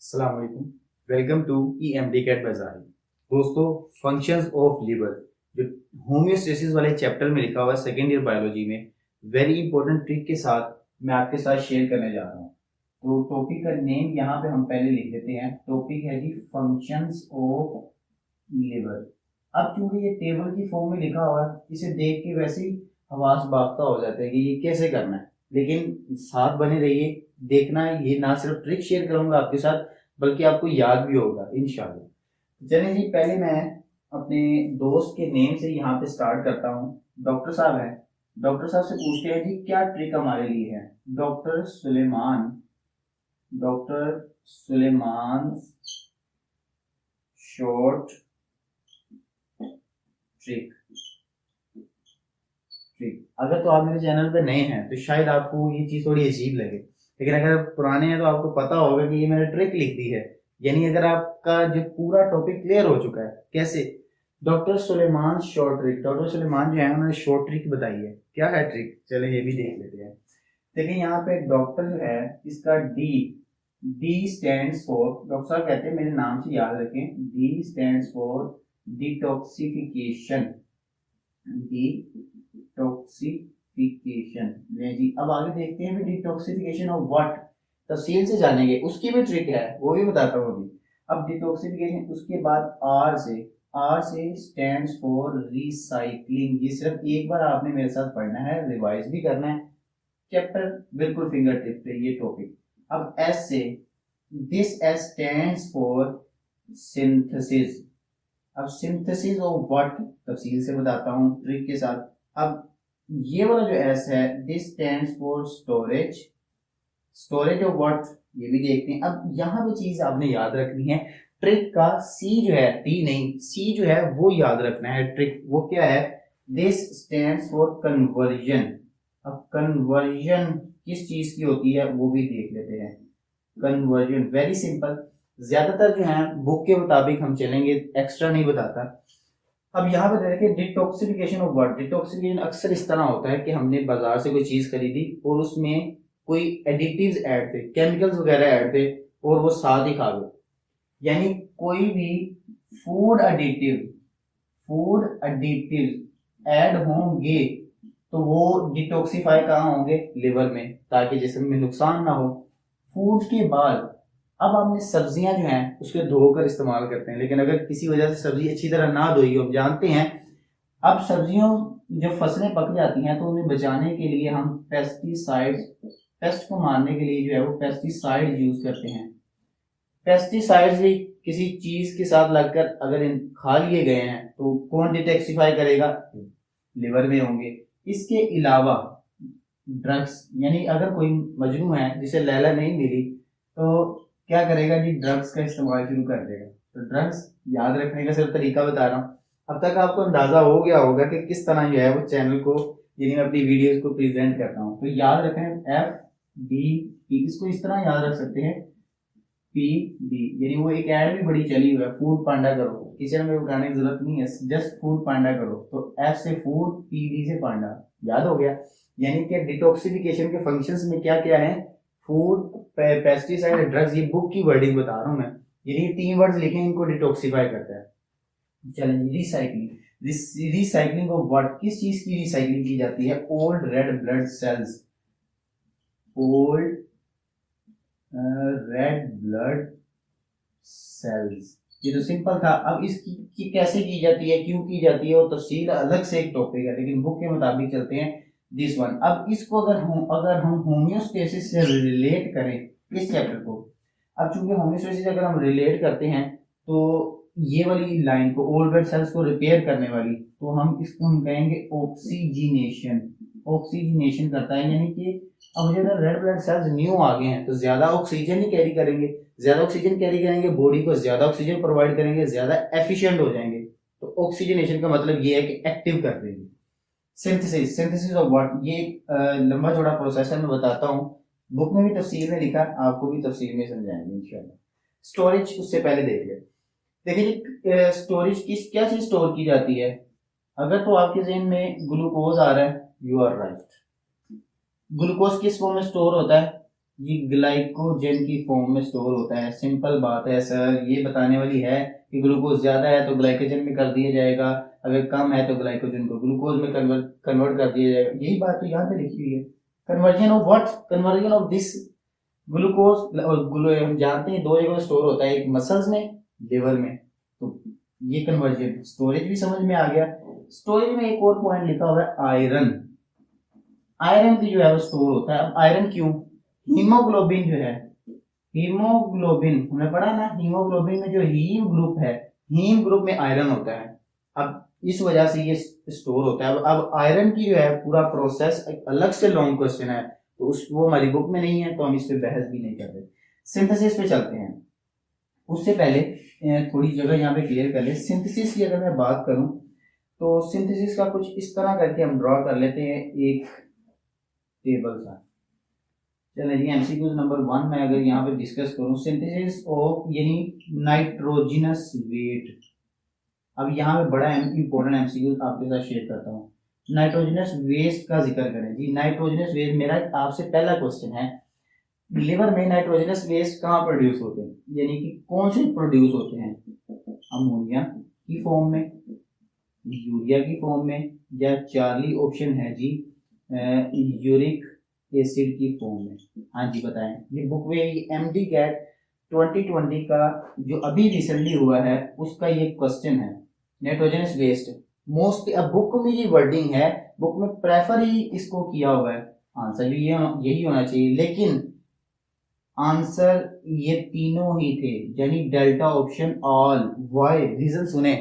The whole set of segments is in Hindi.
अस्सलाम वालेकुम। वेलकम टू EMD कैट बाजारी। दोस्तों, फंक्शंस ऑफ लिवर जो होम्योस्टेसिस वाले चैप्टर में लिखा हुआ है सेकेंड ईयर बायोलॉजी में, वेरी इंपॉर्टेंट ट्रिक के साथ मैं आपके साथ शेयर करने जा रहा हूँ। तो टॉपिक का नेम यहाँ पे हम पहले लिख देते हैं। टॉपिक है जी फंक्शंस ऑफ लिवर। अब चूंकि ये टेबल की फॉर्म में लिखा हुआ है, इसे देख के वैसे ही हवास बाख्ता हो जाता है कि ये कैसे करना है, लेकिन साथ बने रहिए। देखना है, ये ना सिर्फ ट्रिक शेयर करूंगा आपके साथ बल्कि आपको याद भी होगा इंशाल्लाह। चलिए जी, पहले मैं अपने दोस्त के नेम से यहाँ पे स्टार्ट करता हूँ। डॉक्टर साहब हैं। डॉक्टर साहब से पूछते हैं जी क्या ट्रिक हमारे लिए है। Doctor Suleman. Doctor Suleman short trick. Trick अगर तो आप मेरे चैनल पे नए हैं तो शायद आपको ये चीज़ थोड़ी अजीब लगे, लेकिन अगर आप पुराने हैं तो आपको पता होगा कि ये मैंने ट्रिक लिख दी है। यानी अगर आपका जो पूरा टॉपिक क्लियर हो चुका है कैसे। Doctor Suleman short trick. Doctor Suleman जो है उन्होंने शॉर्ट ट्रिक बताई है। क्या है ट्रिक, चले ये भी देख लेते हैं। देखिए यहाँ पे डॉक्टर जो है इसका D D stands for, doctor साहब कहते हैं मेरे नाम से याद रखें, D stands for detoxification. Detoxification ले जी। अब आगे देखते हैं डिटॉक्सिफिकेशन ऑफ व्हाट, तफसील से जानेंगे। उसकी भी ट्रिक है, वो भी बताता हूँ अभी। अब डिटॉक्सिफिकेशन, उसके बाद आर से स्टैंड्स फॉर रिसाइकलिंग। ये सिर्फ एक बार आपने मेरे साथ पढ़ना है, रिवाइज भी करना है। चैप्टर बिल्कुल फिंगर टिप पे ये टॉपिक। अब एस से, this S stands for synthesis. अब सिंथेसिस ऑफ व्हाट तफसील से बताता हूँ ट्रिक के साथ। अब ये वाला जो एस है, this stands for storage. Storage of what ये भी देखते हैं। अब यहाँ पे चीज आपने याद रखनी है, ट्रिक का सी जो है, टी नहीं, सी जो है वो याद रखना है। ट्रिक वो क्या है, दिस स्टैंड्स फॉर कन्वर्जन। अब कन्वर्जन किस चीज की होती है वो भी देख लेते हैं। कन्वर्जन वेरी सिंपल, ज्यादातर जो है बुक के मुताबिक हम चलेंगे, एक्स्ट्रा नहीं बताता। अब यहाँ पे देखिए डिटॉक्सिफिकेशन ऑफ व्हाट। डिटॉक्सिफिकेशन अक्सर इस तरह होता है कि हमने बाजार से कोई चीज खरीदी और उसमें कोई एडिटिव्स ऐड थे, केमिकल्स वगैरह ऐड थे और वो साथ ही खा गए। यानी कोई भी फूड एडिटिव ऐड होंगे तो वो डिटॉक्सिफाई कहाँ होंगे, लिवर में, ताकि जिस्म में नुकसान ना हो। फूड के बाद अब आपने सब्जियां जो हैं उसको धोकर इस्तेमाल करते हैं, लेकिन अगर किसी वजह से सब्जी अच्छी तरह ना धोई हो, जानते हैं। अब सब्जियों जब फसलें पक जाती हैं तो उन्हें बचाने के लिए हम पेस्टिसाइड्स, पेस्ट को मारने के लिए जो है वो पेस्टिसाइड यूज करते हैं। पेस्टिसाइड्स भी किसी चीज के साथ लगकर अगर इन खा लिए गए हैं तो कौन डिटॉक्सिफाई करेगा, लिवर में होंगे। इसके अलावा ड्रग्स, यानी अगर कोई मजनू है जिसे लैला नहीं मिली तो क्या करेगा जी, ड्रग्स का इस्तेमाल शुरू कर देगा। तो ड्रग्स याद रखने का सिर्फ तरीका बता रहा हूँ। अब तक आपको अंदाजा हो गया होगा कि किस तरह जो है वो चैनल को, यानी मैं अपनी वीडियोस को प्रेजेंट करता हूँ। तो याद रखें एफ डी पी, इसको इस तरह याद रख सकते हैं, पी डी। यानी वो एक ऐड भी बड़ी चली हुई है, फूड पांडा करो, किचन में बनाने की जरूरत नहीं है, जस्ट फूड पांडा करो। तो एफ से फूड, पी डी से पांडा, याद हो गया। यानी कि डिटॉक्सिफिकेशन के फंक्शंस में क्या क्या है, फूड, पेस्टिसाइड, ड्रग्स। ये बुक की वर्डिंग बता रहा हूँ मैं, यानी 3 वर्ड्स लिखे, इनको डिटॉक्सिफाई करता है। चलें, रिसाइकलिंग। रिसाइकलिंग ऑफ व्हाट, किस चीज की रिसाइकलिंग की जाती है, old red blood sales. Old red blood sales, ये तो सिंपल था। अब इसकी कैसे की जाती है, क्यों की जाती है, और तफसील अलग से एक टॉपिक है, लेकिन बुक के मुताबिक चलते हैं दिस वन। अब इसको अगर हम होम्योस्टेसिस से रिलेट करें इस चैप्टर को, अब चूंकि होम्योस्टेसिस अगर हम रिलेट करते हैं तो ये वाली लाइन को, ओल्ड ब्लड सेल्स को रिपेयर करने वाली, तो हम इसको हम कहेंगे ऑक्सीजनेशन। ऑक्सीजनेशन करता है, यानी कि अब अगर रेड ब्लड सेल्स न्यू आ गए हैं तो ज्यादा ऑक्सीजन ही कैरी करेंगे। ज्यादा ऑक्सीजन कैरी करेंगे, बॉडी को ज्यादा ऑक्सीजन प्रोवाइड करेंगे, ज्यादा एफिशिएंट हो जाएंगे। तो ऑक्सीजनेशन का मतलब ये है कि एक्टिव कर देंगे। सिंथेसिस, सिंथेसिस ऑफ व्हाट, ये लंबा चौड़ा प्रोसेस है, मैं बताता हूँ। बुक में भी तफसील में लिखा, आपको भी तफसील में समझाएंगे इंशाल्लाह। स्टोरेज, उससे पहले देख ले। देखिए स्टोरेज किस, क्या चीज स्टोर की जाती है। अगर तो आपके जहन में ग्लूकोज आ रहा है, यू आर राइट। ग्लूकोज किस फॉर्म में स्टोर होता है, ये ग्लाइकोजन की फॉर्म में स्टोर होता है। सिंपल बात है सर, ये बताने वाली है कि ग्लूकोज ज्यादा है तो ग्लाइकोजन में कर दिया जाएगा, अगर कम है तो ग्लाइकोजन को ग्लूकोज में कन्वर्ट कर दिया जाएगा। यही बात तो यहाँ पे लिखी हुई है। Conversion of what? Conversion of this glucose और हम जानते हैं दो जगह स्टोर होता है, एक मसल्स में, लिवर में। तो ये कन्वर्जन, स्टोरेज भी समझ में आ गया। स्टोरेज में एक और पॉइंट लिखा हुआ है आयरन। आयरन की जो है वो स्टोर होता है। अब आयरन क्यों? हीमोग्लोबिन जो है, हीमोग्लोबिन हमने पढ़ा ना, हीमोग्लोबिन में जो हीम ग्रुप है, हीम ग्रुप में आयरन होता है। अब इस वजह से ये स्टोर होता है। अब आयरन की जो है पूरा प्रोसेस एक अलग से लॉन्ग क्वेश्चन है, तो उस वो हमारी बुक में नहीं है, तो हम इस पे बहस भी नहीं कर रहे। सिंथेसिस पे चलते हैं। उससे पहले थोड़ी जगह यहाँ पे क्लियर कर ले। सिंथेसिस की अगर मैं बात करूं तो सिंथेसिस का कुछ इस तरह करके हम ड्रॉ कर लेते हैं एक टेबल सा। चलिए जी, एमसीक्यूज नंबर 1 में अगर यहाँ पे डिस्कस करूं, सिंथेसिस ऑफ यानी नाइट्रोजनस वेट। अब यहाँ पे बड़ा इंपॉर्टेंट एमसीक्यू आपके साथ शेयर करता हूँ। नाइट्रोजनस वेस्ट का जिक्र करें जी। नाइट्रोजनस वेस्ट मेरा आपसे पहला क्वेश्चन है, लिवर में नाइट्रोजनस वेस्ट कहाँ प्रोड्यूस होते हैं, यानी कि कौन से प्रोड्यूस होते हैं? अमोनिया की फॉर्म में, यूरिया की फॉर्म में, या चार्ली ऑप्शन है जी यूरिक एसिड की फॉर्म में। हाँ जी बताएं। ये बुक में एमडी कैट 2020 का जो अभी रिसेंटली हुआ है उसका ये क्वेश्चन है, नाइट्रोजनस वेस्ट। मोस्ट अब बुक में ये वर्डिंग है, बुक में प्रेफर ही इसको किया हुआ है। आंसर भी यही होना चाहिए, लेकिन आंसर ये तीनों ही थे, यानी delta option all. Why? Reason सुने।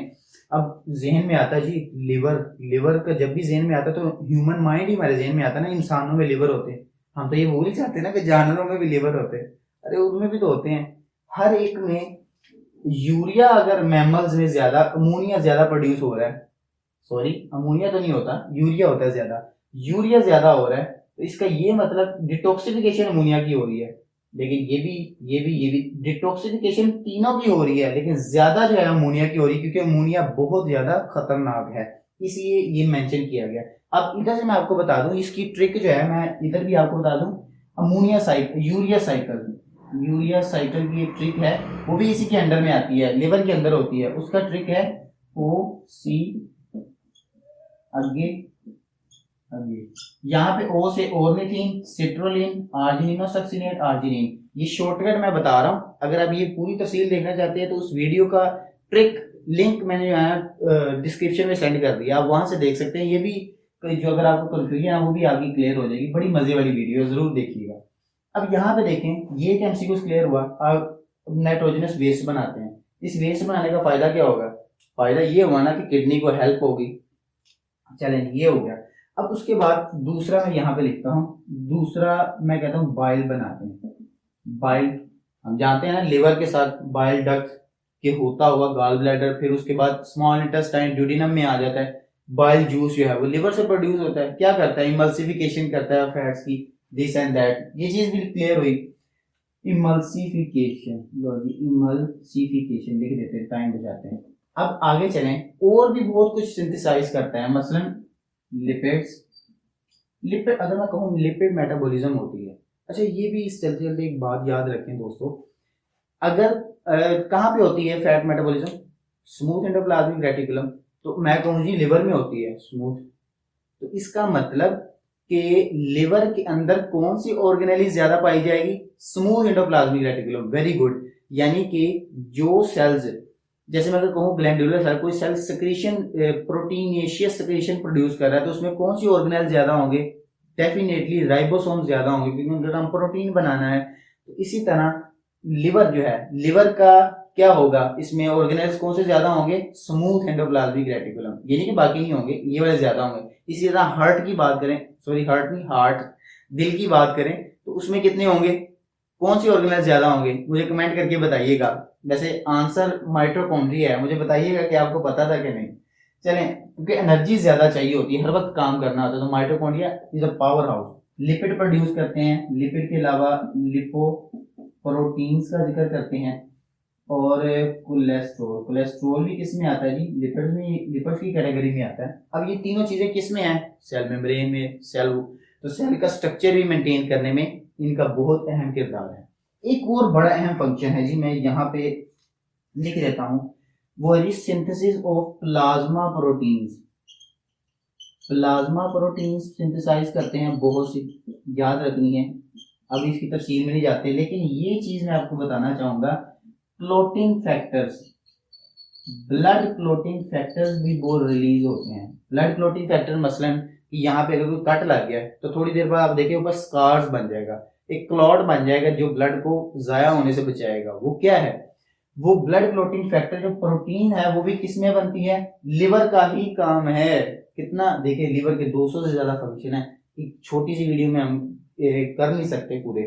अब जहन में आता जी लिवर, लिवर का जब भी जहन में आता तो ह्यूमन माइंड ही हमारे जहन में आता ना, इंसानों में लिवर होते हैं। हम तो ये भूल ही जाते ना कि जानवरों में भी लिवर होते हैं। अरे उनमें भी तो होते हैं, हर एक में। यूरिया अगर मैमल्स में ज्यादा, अमोनिया ज्यादा प्रोड्यूस हो रहा है, सॉरी अमोनिया तो नहीं होता, यूरिया होता है ज्यादा, यूरिया ज्यादा हो रहा है, तो इसका ये मतलब डिटॉक्सिफिकेशन अमोनिया की हो रही है। लेकिन ये भी डिटॉक्सिफिकेशन तीनों की हो रही है, लेकिन ज्यादा जो है अमोनिया की हो रही है, क्योंकि अमोनिया बहुत ज्यादा खतरनाक है, इसलिए ये मेंशन किया गया। अब इधर से मैं आपको बता दूं इसकी ट्रिक जो है, मैं इधर भी आपको बता दूं। अमोनिया साइकिल, यूरिया साइकिल की एक ट्रिक है, वो भी इसी के अंडर में आती है, लिवर के अंदर होती है। उसका ट्रिक है OC आगे आगे, यहाँ पे O से ऑर्निथीन, सिट्रोलिन, आर्जिनिनोसक्सिनेट, आर्जिनिन। ये शॉर्टकट मैं बता रहा हूँ, अगर आप ये पूरी तफसील देखना चाहते हैं तो उस वीडियो का ट्रिक लिंक मैंने जो है डिस्क्रिप्शन में सेंड कर दिया, आप वहां से देख सकते हैं। ये भी जो अगर आपको कंफ्यूजन है वो भी आपकी क्लियर हो जाएगी, बड़ी मजे वाली वीडियो, जरूर देखिएगा। अब यहाँ पे देखें, ये एक एमसीक्यू क्लियर हुआ। अब नाइट्रोजनस वेस्ट बनाते हैं। इस वेस्ट बनाने का फायदा क्या होगा? फायदा ये हुआ ना कि किडनी को हेल्प होगी। चलें, ये हो गया। अब उसके बाद दूसरा मैं यहाँ पे लिखता हूँ, दूसरा मैं कहता हूँ बाइल बनाते हैं। बाइल हम जानते हैं ना, लिवर के साथ बाइल डक्ट के होता हुआ गाल ब्लैडर, फिर उसके बाद स्मॉल इंटेस्टाइन ड्यूडेनम में आ जाता है। बाइल जूस जो है वो लिवर से प्रोड्यूस होता है, क्या करता है? इमल्सिफिकेशन करता है फैट्स की, दिस एंड दैट। ये चीज भी क्लियर हुई। इमल्सिफिकेशन, इमल्सिफिकेशन लिख देते हैं, टाइम बचाते हैं। अब आगे चलें, और भी बहुत कुछ सिंथेसाइज करता है, मसलन लिपिड्स। लिपिड अगर मैं कहूँ लिपिड मेटाबॉलिज्म होती है। अच्छा, ये भी इस चलते चलते एक बात याद रखें दोस्तों, अगर कहाँ पे होती है fat metabolism? Smooth endoplasmic reticulum. तो मैं कहूँ जी लिवर में होती है स्मूथ, तो इसका मतलब कि लिवर के अंदर कौन सी ऑर्गेनेली ज्यादा पाई जाएगी? Smooth endoplasmic reticulum. Very good. यानी कि जो सेल्स, जैसे मैं अगर कहूँ ग्लैंडुलर सेल, कोई cell secretion, proteinaceous secretion produce कर रहा है, तो उसमें कौन सी ऑर्गेनेल ज्यादा होंगे? डेफिनेटली राइबोसोम ज्यादा होंगे, क्योंकि अगर हम प्रोटीन बनाना है। तो इसी तरह लिवर जो है, लिवर का क्या होगा? इसमें ऑर्गेनेल्स कौन से ज्यादा होंगे? Smooth endoplasmic reticulum. यानी कि बाकी नहीं होंगे, ये वाले ज्यादा होंगे। इसी तरह हार्ट की बात करें, सॉरी हार्ट नहीं, हार्ट, दिल की बात करें, तो उसमें कितने होंगे? कौन सी ऑर्गेनेल्स ज्यादा होंगे? मुझे कमेंट करके बताइएगा। वैसे आंसर माइटोकॉन्ड्रिया है, मुझे बताइएगा कि आपको पता था कि नहीं। चलें, क्योंकि एनर्जी ज्यादा चाहिए होती है, हर वक्त काम करना होता है, तो mitochondria is a power house. Lipid produce करते हैं, लिपिड के अलावा लिपो प्रोटीन्स का जिक्र करते हैं, और कोलेस्ट्रॉल। कोलेस्ट्रॉल भी किस में आता है जी? लिपिड्स में, लिपिड्स की कैटेगरी में आता है। अब ये तीनों चीजें किस में है? सेल मेम्ब्रेन में। सेल, तो सेल का स्ट्रक्चर भी मेंटेन करने में इनका बहुत अहम किरदार है। एक और बड़ा अहम फंक्शन है जी, मैं यहाँ पे लिख देता हूँ, वो है जी synthesis of plasma proteins. Plasma proteins synthesise करते हैं बहुत सी, याद रखनी है, अब इसकी तफसील में नहीं जाते, लेकिन ये चीज मैं आपको बताना चाहूंगा, clotting factors, blood clotting factors भी बहुत रिलीज होते हैं। ब्लड क्लोटिंग फैक्टर मसलन कि यहाँ पे अगर कोई कट लग गया है तो थोड़ी देर बाद आप देखिए ऊपर स्कार्स बन जाएगा, एक क्लॉट बन जाएगा जो ब्लड को जाया होने से बचाएगा। वो क्या है? वो ब्लड क्लोटिंग फैक्टर जो प्रोटीन है, वो भी किसमें बनती है? लिवर का ही काम है। कितना देखिए, लिवर के 200 से ज्यादा फंक्शन है, एक छोटी सी वीडियो में हम कर नहीं सकते पूरे।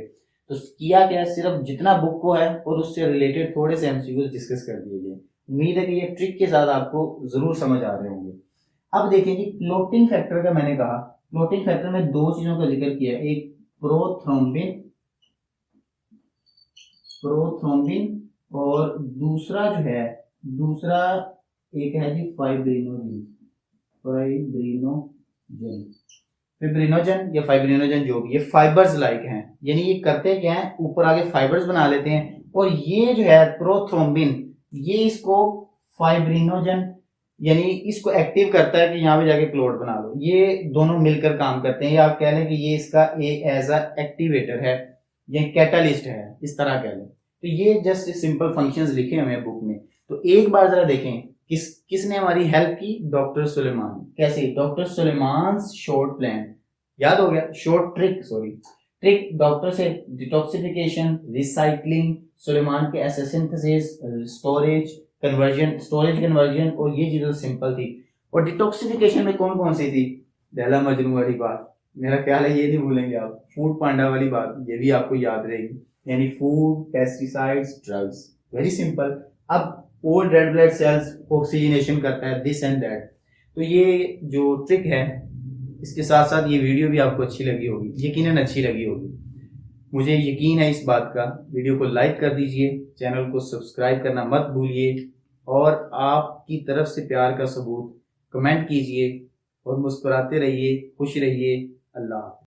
तो किया क्या, सिर्फ जितना बुक को है और उससे रिलेटेड थोड़े से एमसीक्यूज डिस्कस कर दिए गए। उम्मीद है कि ये ट्रिक के साथ आपको जरूर समझ आ रहे होंगे। अब देखिए जी, क्लोटिंग फैक्टर का मैंने कहा, क्लोटिंग फैक्टर में दो चीजों का जिक्र किया, एक प्रोथ्रोम्बिन, प्रोथ्रोम्बिन, और दूसरा जो है, दूसरा एक है जी फाइब्रिनोजन, फाइब्रिनोजन, फिब्रिनोजन या फाइब्रिनोजन जो भी, ये फाइबर्स लाइक हैं, यानी ये करते क्या है, ऊपर आगे फाइबर्स बना लेते हैं, और ये जो है प्रोथ्रोम्बिन, ये इसको फाइब्रिनोजन यानी इसको एक्टिव करता है कि यहाँ पे जाके क्लोट बना लो। ये दोनों मिलकर काम करते हैं, या आप कह लें कि ये इसका एज अ एक्टिवेटर है, ये कैटालिस्ट है, इस तरह कह लें। तो ये जस्ट सिंपल फंक्शंस लिखे हुए हैं बुक में। तो एक बार जरा देखें किसने हमारी हेल्प की? डॉक्टर सुलेमान। कैसे? डॉक्टर सुलेमान शॉर्ट प्लान, याद हो गया, short trick, sorry trick, doctor से डिटॉक्सिफिकेशन, रिसाइकलिंग, सुलेमान के एसिंथेसिस, स्टोरेज कन्वर्जन, और ये चीजें सिंपल थी। और डिटॉक्सिफिकेशन में कौन कौन सी थी? लैला मजनू वाली बात, मेरा ख्याल है ये नहीं भूलेंगे आप। फूड पांडा वाली बात, ये भी आपको याद रहेगी, यानी food, pesticides, drugs, very simple. अब old red blood cells oxygenation करता है, दिस एंड दैट। तो ये जो ट्रिक है, इसके साथ साथ ये वीडियो भी आपको अच्छी लगी होगी, यकीनन अच्छी लगी होगी, मुझे यकीन है इस बात का। वीडियो को लाइक कर दीजिए, चैनल को सब्सक्राइब करना मत भूलिए, और आपकी तरफ से प्यार का सबूत कमेंट कीजिए, और मुस्कुराते रहिए, खुश रहिए। अल्लाह।